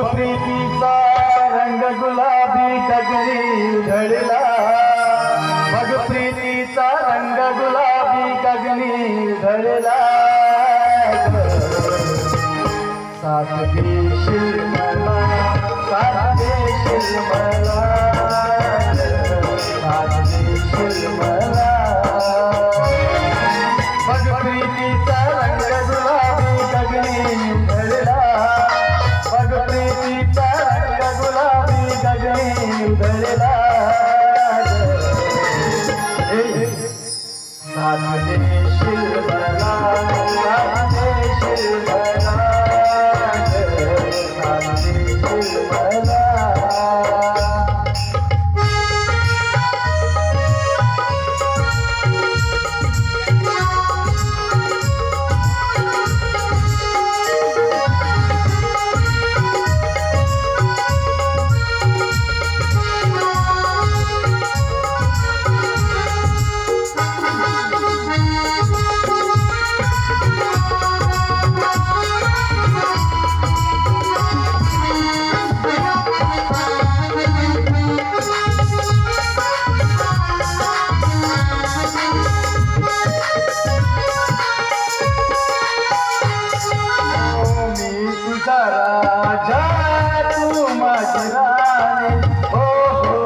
प्रीतीचा रंग गुलाबी गगनी उधळला, मग प्रीतीचा रंग गुलाबी गगनी उधळला, साथ देशील मला, साथ देशील मला, साथ देशील मला, मग प्रीतीचा रंग गुलाबी गगनी उधळला, मग प्रीतीचा रंग गुलाबी गगनी उधळला, साथ देशील मला, साथ देशील मला, साथ देशील मला. राजा तू माझी राणी, हो हो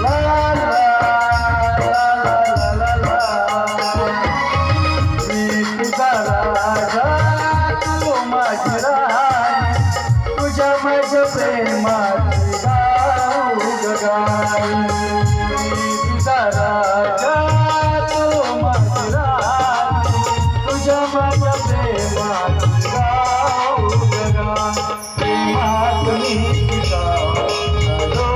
ला ला ला ला ला, मी तुझा राजा तू माझी राणी, तुझ्या माझ्या प्रेमाची गाऊ गाई, मी तुझा राजा तू माझी राणी, तुझ्या माझ्या प्रेमाची गाऊ गगा, प्रेमात मी तुझा झालो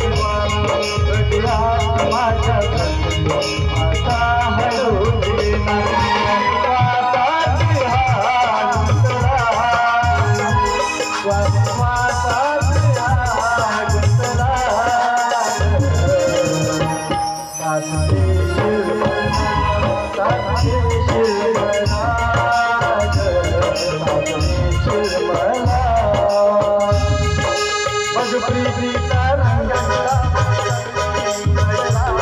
दिवाना, हृदयात माझ्या आता हळूना, श्वासात हा गुंतला, श्वासात हा गुंतला, साथ देशील मला, साथ देशील मला, साथ देशील मला, मग प्रीतीचा रंग गुलाबी उधळला,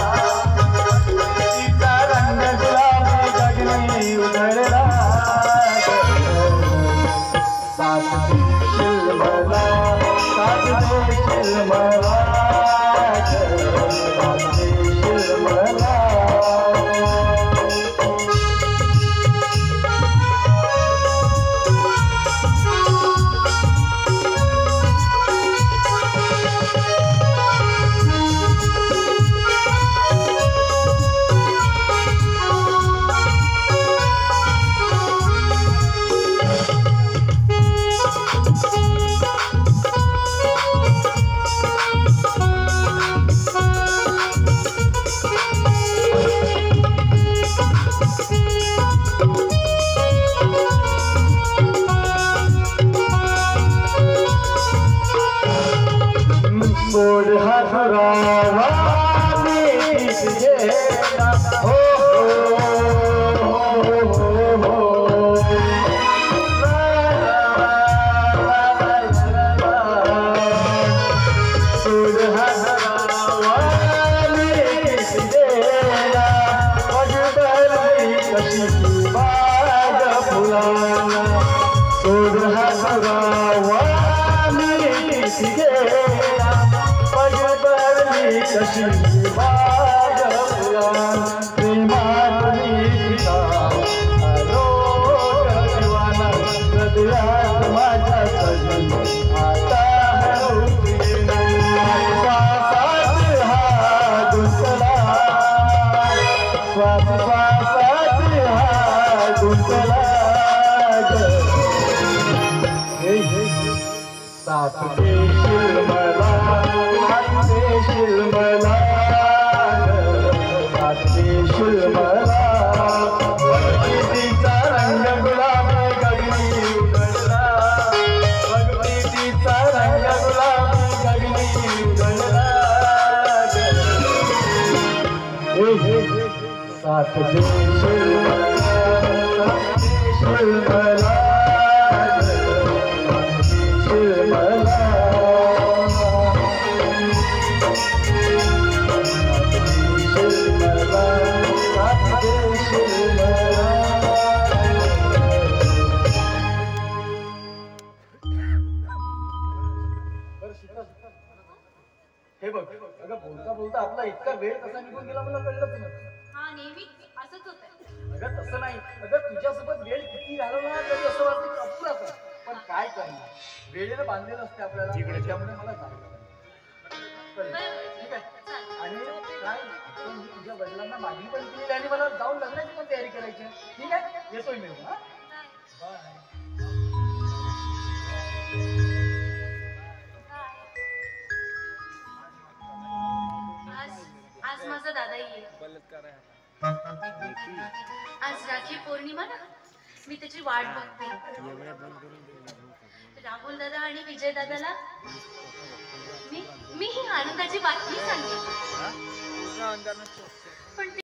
प्रीतीचा रंग गुलाबी गगनी उधळला, साथ देशील मला, साथ देशील मला, साथ देशील मला. मोड हसरावा मीच गेला, हो हो हो हो, ला ला ला ला ला, मोड हसरावा मीच गेला, मग बरली कशी बाग फुलाला, मोड हसरावा मीच गेला, कशी बाग फुलान, प्रेमात मी तुझा झालो दिवाना, हृदयात माझ्या सजन आता हळूना, श्वासात हा गुंतला, श्वासात हा गुंतला, साथ देशील मला, साथ देशील मला, साथ देशील मला, प्रीतीचा रंग गुलाबी गगनी उधळला, मग प्रीतीचा रंग गुलाबी गगनी उधळला, साथ देशील मला, साथ हे बघ अगं बोलता बोलता आपला इतका वेळ कसा निघून गेला मला कळलंच नाही. हा नेहमी असंच होतंय. अगं तसं नाही, अगं तुझ्यासोबत वेळ किती घालवला तरी असं वाटतं की अपुराच आहे. पण काय करणार, वेळेनं बांधलेलं असते आपल्याला, त्यामुळे मला चांगलं ठीक आहे. आणि काय आपण मी तुझ्या वडिलांना मागणी पण केली आणि मला जाऊन लग्नाची पण तयारी करायची आहे. ठीक आहे, येतोय मी. हा बाय. आज माझा दादा येईल. आज राखी पौर्णिमा ना, मी त्याची वाट बघते. राहुल दादा आणि विजय दादाला मी ही आनंदाची बातमी सांगेन. पण